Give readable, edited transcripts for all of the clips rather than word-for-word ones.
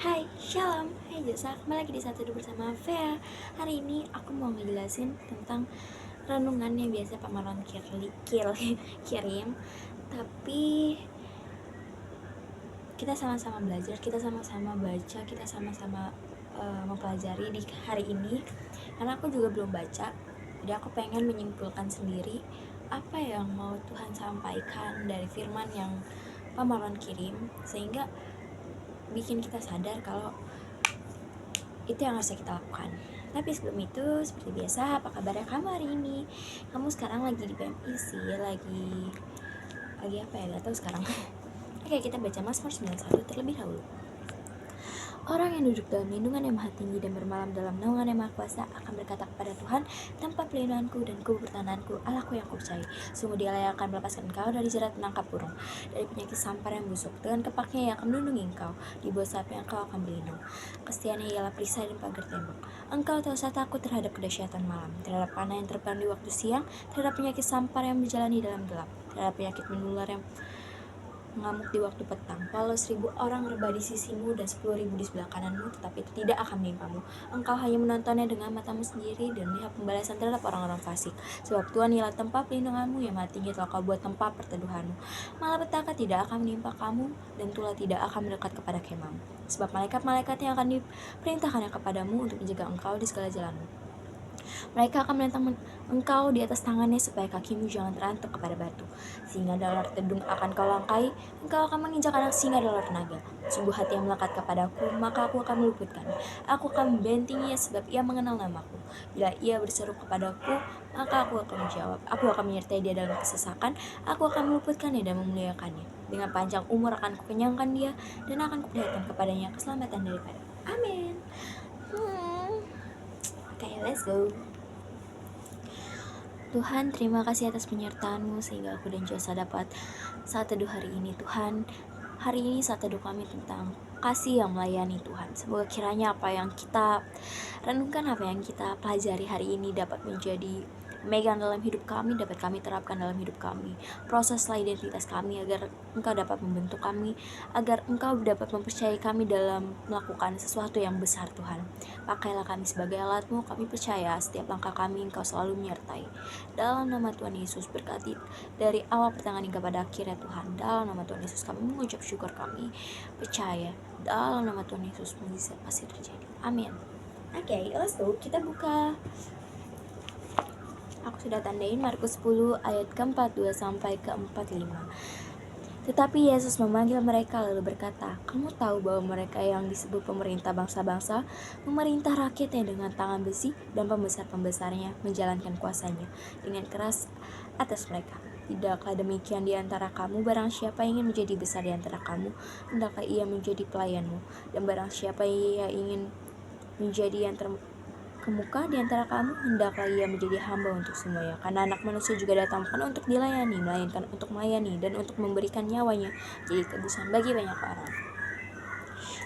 Hai, shalom, hai Josa, kembali lagi di Satu Dua bersama Vea. Hari ini aku mau ngejelasin tentang renungan yang biasa Pak Marlon kirim. Tapi kita sama-sama belajar, kita sama-sama baca, kita sama-sama mempelajari di hari ini. Karena aku juga belum baca, jadi aku pengen menyimpulkan sendiri apa yang mau Tuhan sampaikan dari firman yang Pak Marlon kirim, sehingga bikin kita sadar kalau itu yang harus kita lakukan. Tapi sebelum itu, seperti biasa, apa kabarnya kamu hari ini? Kamu sekarang lagi di PMI sih, lagi apa ya, gak tahu sekarang. Oke, kita baca Mazmur 91 terlebih dahulu. Orang yang duduk dalam lindungan yang maha tinggi dan bermalam dalam naungan yang maha kuasa akan berkata kepada Tuhan, tempat pelindunganku dan kubu pertahananku, Allahku yang kupercayai. Sungguh Dialah yang akan melepaskan engkau dari jerat penangkap burung, dari penyakit sampar yang busuk. Dengan kepaknya yang akan melindungi engkau, di bawah sayapnya engkau akan berlindung. Kesetiaannya ialah perisai dan pagar tembok. Engkau tak usah takut terhadap kedahsyatan malam, terhadap panah yang terbang di waktu siang, terhadap penyakit sampar yang berjalan di dalam gelap, terhadap penyakit menular yang mengamuk di waktu petang. Walau 1000 orang rebah di sisimu dan 10.000 di sebelah kananmu, tetapi itu tidak akan menimpamu. Engkau hanya menontonnya dengan matamu sendiri dan melihat pembalasan terhadap orang-orang fasik. Sebab Tuhan ialah tempat pelindunganmu, yang maha tinggi telah kau buat tempat perteduhanmu. Malapetaka tidak akan menimpa kamu, dan tulah tidak akan mendekat kepada kemahmu. Sebab malaikat-malaikat yang akan diperintahkannya kepadamu untuk menjaga engkau di segala jalanmu. Mereka akan menentang engkau di atas tangannya supaya kakimu jangan terantuk kepada batu. Singa dalam tedung akan kau langkai, engkau akan menginjak anak singa dalam naga. Sungguh hati yang melekat kepadaku, maka aku akan meluputkan. Aku akan membentenginya sebab ia mengenal namaku. Bila ia berseru kepadaku, maka aku akan menjawab. Aku akan menyertai dia dalam kesesakan, aku akan meluputkannya dan memuliakannya. Dengan panjang umur akan kukenyangkan dia, dan akan kuperlihatkan kepadanya keselamatan daripada. Amin. Okay, let's go. Tuhan, terima kasih atas penyertaan-Mu sehingga aku dan Josa dapat saat teduh hari ini. Tuhan, hari ini saat teduh kami tentang kasih yang melayani Tuhan. Semoga kiranya apa yang kita renungkan, apa yang kita pelajari hari ini dapat menjadi megang dalam hidup kami, dapat kami terapkan dalam hidup kami. Proseslah identitas kami agar Engkau dapat membentuk kami, agar Engkau dapat mempercayai kami dalam melakukan sesuatu yang besar. Tuhan, pakailah kami sebagai alat-Mu. Kami percaya setiap langkah kami Engkau selalu menyertai. Dalam nama Tuhan Yesus, berkati dari awal pertengahan hingga pada akhirnya Tuhan. Dalam nama Tuhan Yesus kami mengucap syukur, kami percaya. Dalam nama Tuhan Yesus mujizat pasti terjadi. Amin. Oke, let's go. Kita buka. Aku sudah tandain Markus 10 ayat ke-42 sampai ke-45. Tetapi Yesus memanggil mereka lalu berkata, kamu tahu bahwa mereka yang disebut pemerintah bangsa-bangsa memerintah rakyatnya dengan tangan besi, dan pembesar-pembesarnya menjalankan kuasanya dengan keras atas mereka. Tidaklah demikian di antara kamu. Barang siapa ingin menjadi besar di antara kamu, hendaklah ia menjadi pelayanmu. Dan barang siapa yang ingin menjadi yang terkemuka di antara kamu, hendaklah ia menjadi hamba untuk semuanya. Karena Anak Manusia juga datang bukan untuk dilayani, melainkan untuk melayani dan untuk memberikan nyawanya jadi tebusan bagi banyak orang.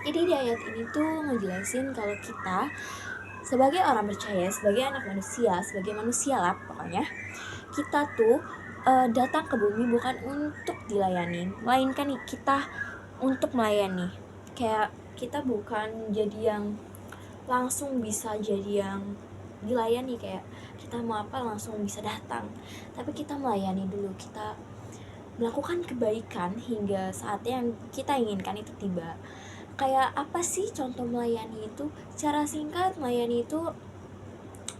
Jadi di ayat ini tuh ngejelasin kalau kita sebagai orang percaya, sebagai anak manusia, sebagai manusia lah pokoknya, kita tuh datang ke bumi bukan untuk dilayani, melainkan kita untuk melayani. Kayak kita bukan jadi yang langsung bisa jadi yang dilayani, kayak kita mau apa langsung bisa datang, tapi kita melayani dulu, kita melakukan kebaikan hingga saatnya yang kita inginkan itu tiba. Kayak apa sih contoh melayani itu? Secara singkat, melayani itu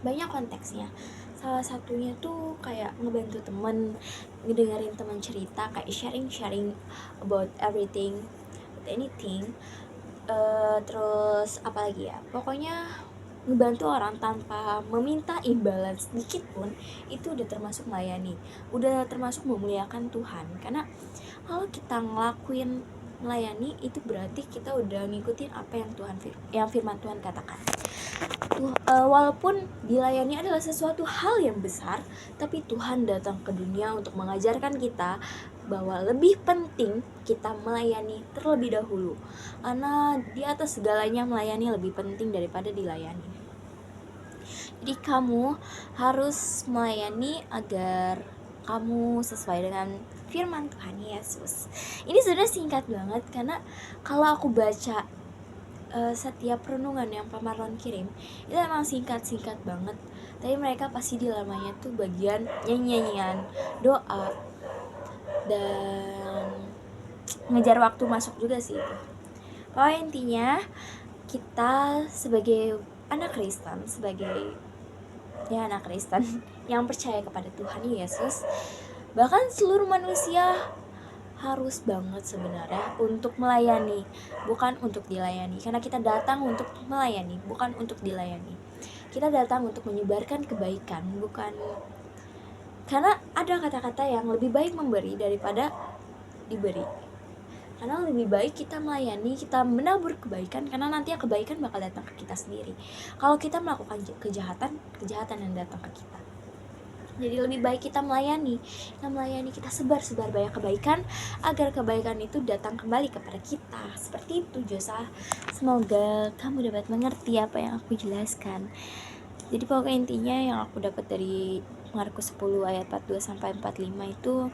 banyak konteksnya. Salah satunya tuh kayak ngebantu temen, ngedengerin teman cerita, kayak sharing about everything, anything. Terus apa lagi ya, pokoknya ngebantu orang tanpa meminta imbalan sedikit pun, itu udah termasuk melayani, udah termasuk memuliakan Tuhan. Karena kalau kita ngelakuin melayani, itu berarti kita udah ngikutin apa yang firman Tuhan katakan. Walaupun dilayani adalah sesuatu hal yang besar, tapi Tuhan datang ke dunia untuk mengajarkan kita bahwa lebih penting kita melayani terlebih dahulu. Karena di atas segalanya melayani lebih penting daripada dilayani. Jadi kamu harus melayani agar kamu sesuai dengan firman Tuhan Yesus. Ini sudah singkat banget, karena kalau aku baca setiap renungan yang Pak Marlon kirim itu emang singkat-singkat banget, tapi mereka pasti di lamanya tuh bagian nyanyian, doa, dan ngejar waktu masuk juga sih itu. Pokoknya intinya kita sebagai anak Kristen, sebagai anak Kristen yang percaya kepada Tuhan Yesus, bahkan seluruh manusia harus banget sebenarnya untuk melayani, bukan untuk dilayani. Karena kita datang untuk melayani, bukan untuk dilayani. Kita datang untuk menyebarkan kebaikan, bukan. Karena ada kata-kata yang lebih baik memberi daripada diberi. Karena lebih baik kita melayani, kita menabur kebaikan, karena nanti kebaikan bakal datang ke kita sendiri. Kalau kita melakukan kejahatan yang datang ke kita. Jadi lebih baik kita melayani, kita sebar banyak kebaikan, agar kebaikan itu datang kembali kepada kita. Seperti itu Josa. Semoga kamu dapat mengerti apa yang aku jelaskan. Jadi pokoknya intinya yang aku dapat dari Markus 10 ayat 42-45 itu,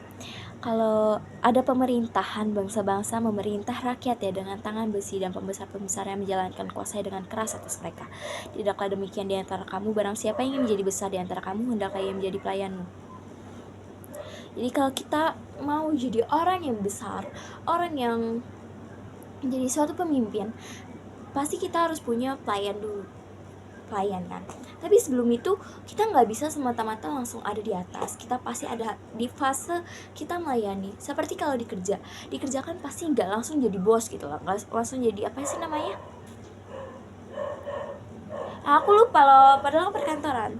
kalau ada pemerintahan bangsa-bangsa memerintah rakyat ya dengan tangan besi, dan pembesar-pembesar yang menjalankan kuasa dengan keras atas mereka. Tidaklah demikian di antara kamu, barang siapa yang ingin menjadi besar di antara kamu, hendaklah ia menjadi pelayanmu. Jadi kalau kita mau jadi orang yang besar, orang yang menjadi suatu pemimpin, pasti kita harus punya pelayan dulu. Pelayan kan, tapi sebelum itu kita nggak bisa semata-mata langsung ada di atas. Kita pasti ada di fase kita melayani. Seperti kalau dikerjakan pasti nggak langsung jadi bos gitu lah, nggak langsung jadi apa sih namanya, aku lupa loh, padahal perkantoran.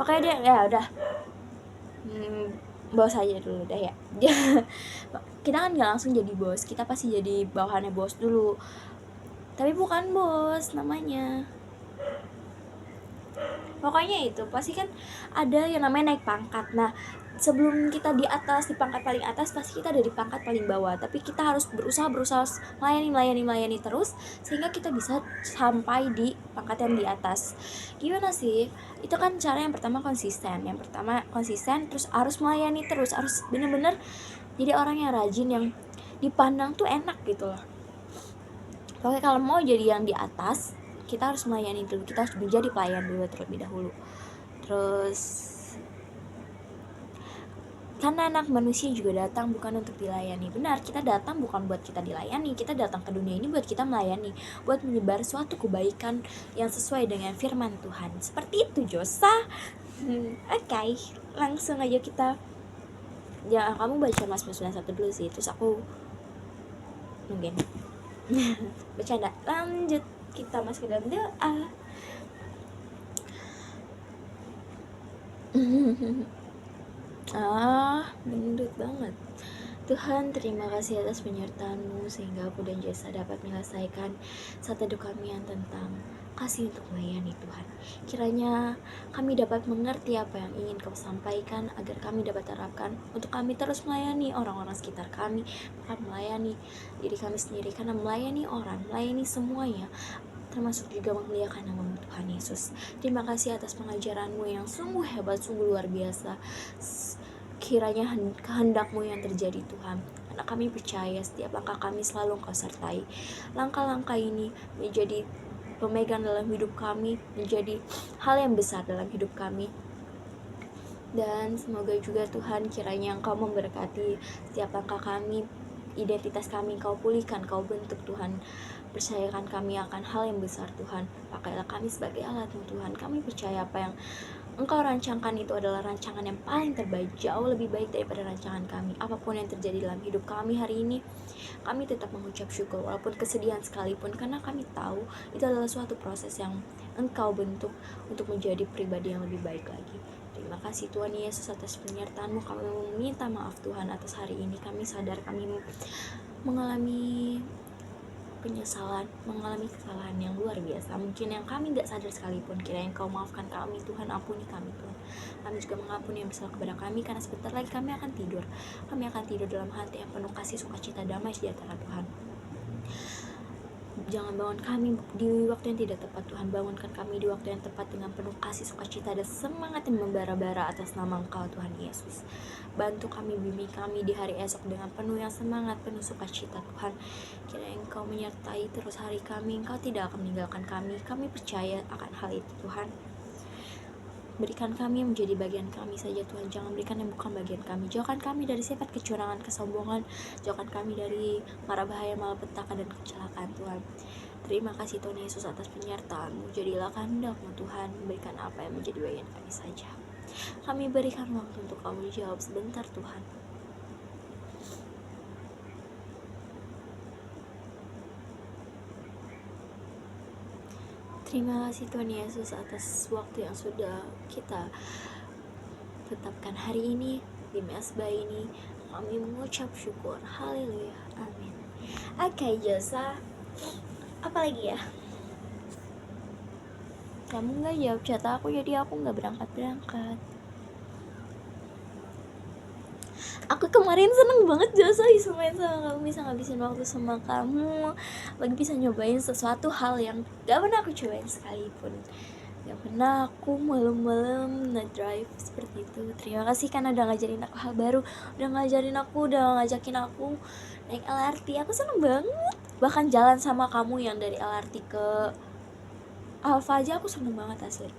Makanya dia ya udah bos aja dulu dah ya. Kita kan nggak langsung jadi bos, kita pasti jadi bawahannya bos dulu, tapi bukan bos namanya. Pokoknya itu pasti kan ada yang namanya naik pangkat. Nah sebelum kita di atas, di pangkat paling atas, pasti kita ada di pangkat paling bawah. Tapi kita harus berusaha melayani terus, sehingga kita bisa sampai di pangkat yang di atas. Gimana sih? Itu kan cara yang pertama konsisten. Terus harus melayani terus, harus bener-bener jadi orang yang rajin, yang dipandang tuh enak gitu loh. Pokoknya kalau mau jadi yang di atas, kita harus melayani dulu, kita harus menjadi pelayan dulu terlebih dahulu. Terus karena anak manusia juga datang bukan untuk dilayani. Benar, kita datang bukan buat kita dilayani, kita datang ke dunia ini buat kita melayani, buat menyebar suatu kebaikan yang sesuai dengan firman Tuhan. Seperti itu Josa. Oke, langsung aja kita. Ya kamu baca Mazmur 91 dulu sih, terus aku mungkin bercanda. Lanjut, kita masuk ke dalam doa. Gendut banget. Tuhan, terima kasih atas penyertaan-Mu sehingga aku dan Jessa dapat menyelesaikan satu teduh kami yang tentang kasih untuk melayani Tuhan. Kiranya kami dapat mengerti apa yang ingin Kau sampaikan, agar kami dapat terapkan untuk kami terus melayani orang-orang sekitar kami, bahkan melayani diri kami sendiri, karena melayani orang, melayani semuanya, termasuk juga memuliakan nama Tuhan Yesus. Terima kasih atas pengajaran-Mu yang sungguh hebat, sungguh luar biasa. Kiranya kehendak-Mu yang terjadi Tuhan, karena kami percaya setiap langkah kami selalu Engkau sertai. Langkah-langkah ini menjadi pemegang dalam hidup kami, menjadi hal yang besar dalam hidup kami. Dan semoga juga Tuhan kiranya Engkau memberkati setiap langkah kami, identitas kami Kau pulihkan, Kau bentuk Tuhan. Percayakan kami akan hal yang besar Tuhan. Pakailah kami sebagai alat-Mu Tuhan. Kami percaya apa yang Engkau rancangkan itu adalah rancangan yang paling terbaik, jauh lebih baik daripada rancangan kami. Apapun yang terjadi dalam hidup kami hari ini, kami tetap mengucap syukur walaupun kesedihan sekalipun, karena kami tahu itu adalah suatu proses yang Engkau bentuk untuk menjadi pribadi yang lebih baik lagi. Terima kasih Tuhan Yesus atas penyertaan-Mu. Kami meminta maaf Tuhan atas hari ini. Kami sadar kami mengalami penyesalan, mengalami kesalahan yang luar biasa, mungkin yang kami gak sadar sekalipun. Kiranya Kau maafkan kami Tuhan, ampuni kami Tuhan. Kami juga mengampuni yang bersalah kepada kami, karena sebentar lagi kami akan tidur. Kami akan tidur dalam hati yang penuh kasih, sukacita, damai sejahtera Tuhan. Jangan bangun kami di waktu yang tidak tepat Tuhan. Bangunkan kami di waktu yang tepat dengan penuh kasih, sukacita, dan semangat yang membara-bara atas nama Engkau Tuhan Yesus. Bantu kami, bimbing kami di hari esok dengan penuh yang semangat, penuh sukacita Tuhan. Kiranya Engkau menyertai terus hari kami. Engkau tidak akan meninggalkan kami. Kami percaya akan hal itu Tuhan. Berikan kami yang menjadi bagian kami saja Tuhan. Jangan berikan yang bukan bagian kami. Jauhkan kami dari sifat kecurangan, kesombongan. Jauhkan kami dari mara bahaya, malapetaka, dan kecelakaan Tuhan. Terima kasih Tuhan Yesus atas penyertaan-Mu. Jadilah kehendak-Mu Tuhan. Berikan apa yang menjadi bagian kami saja. Kami berikan waktu untuk Kamu jawab sebentar Tuhan. Terima kasih Tuhan Yesus atas waktu yang sudah kita tetapkan hari ini di mesbah ini. Kami mengucap syukur. Haleluya. Amin. Oke, Josa. Apa lagi ya? Kamu gak jawab chat aku, jadi aku gak berangkat-berangkat. Aku kemarin seneng banget Josa bisa main sama kamu, bisa ngabisin waktu sama kamu, lagi bisa nyobain sesuatu hal yang gak pernah aku cobain sekalipun. Gak pernah aku malam-malam nge-drive seperti itu. Terima kasih karena udah ngajarin aku hal baru, udah ngajakin aku naik LRT. Aku seneng banget. Bahkan jalan sama kamu yang dari LRT ke Alfa aja aku seneng banget asli.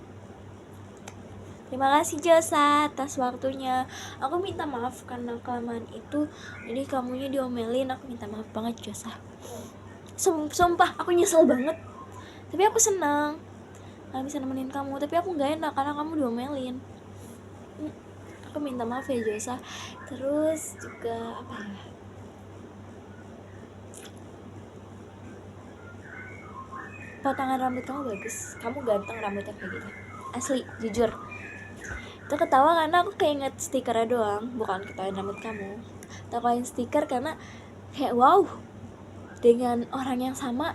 Terima kasih Josa atas waktunya. Aku minta maaf karena kelamaan itu jadi kamunya diomelin. Aku minta maaf banget Josa. Sumpah aku nyesel banget. Tapi aku senang gak bisa nemenin kamu. Tapi aku gak enak karena kamu diomelin. Aku minta maaf ya Josa. Terus juga apa ya, potongan rambut kamu bagus. Kamu ganteng rambutnya kayak gitu. Asli, jujur. Itu ketawa karena aku keinget stikernya doang, bukan ketawain rambut kamu. Ketawain stiker karena kayak wow, dengan orang yang sama,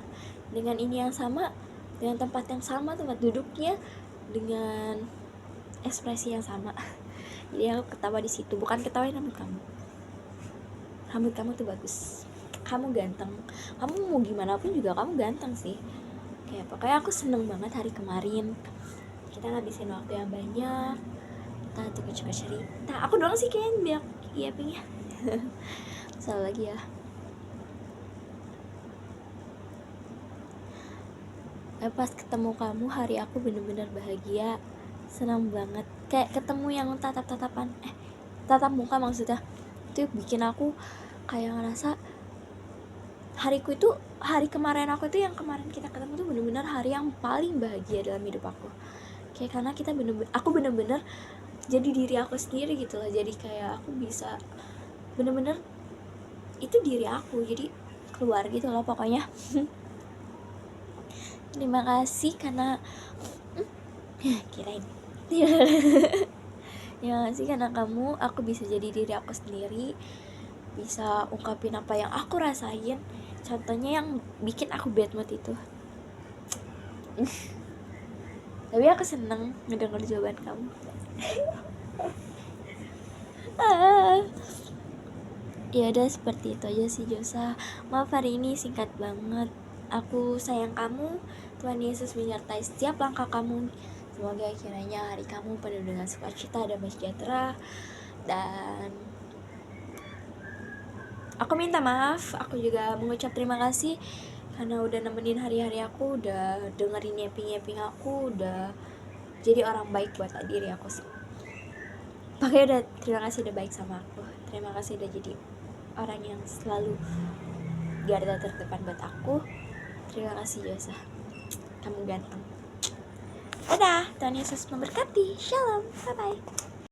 dengan ini yang sama, dengan tempat yang sama, tempat duduknya, dengan ekspresi yang sama. Jadi aku ketawa di situ, bukan ketawain rambut kamu. Rambut kamu tuh bagus, kamu ganteng, kamu mau gimana pun juga kamu ganteng sih. Kayak pokoknya aku seneng banget hari kemarin kita ngabisin waktu yang banyak. Kita suka cerita. Aku doang sih kayaknya biar pengen. Salah lagi ya. Pas ketemu kamu hari aku bener-bener bahagia, senang banget. Kayak ketemu yang tatap-tatapan, tatap muka maksudnya. Itu bikin aku kayak ngerasa hariku itu, hari kemarin aku itu yang kemarin kita ketemu tuh bener-bener hari yang paling bahagia dalam hidup aku. Kayak karena kita aku bener-bener jadi diri aku sendiri gitu loh. Jadi kayak aku bisa bener-bener itu diri aku, jadi keluar gitu loh pokoknya. Terima kasih karena kirain terima kasih karena kamu, aku bisa jadi diri aku sendiri, bisa ungkapin apa yang aku rasain. Contohnya yang bikin aku bad mood itu. Tapi aku seneng ngedenger jawaban kamu. Ya udah seperti itu aja sih Josa. Maaf hari ini singkat banget. Aku sayang kamu. Tuhan Yesus menyertai setiap langkah kamu. Semoga kiranya hari kamu penuh dengan sukacita dan sejahtera. Dan aku minta maaf. Aku juga mengucap terima kasih karena udah nemenin hari-hari aku, udah dengerin nyapping aku, udah jadi orang baik buat diri aku sih. Pokoknya udah terima kasih udah baik sama aku. Terima kasih udah jadi orang yang selalu garda terdepan buat aku. Terima kasih Josa. Kamu ganteng. Dadah, Tuhan Yesus memberkati. Shalom, bye-bye.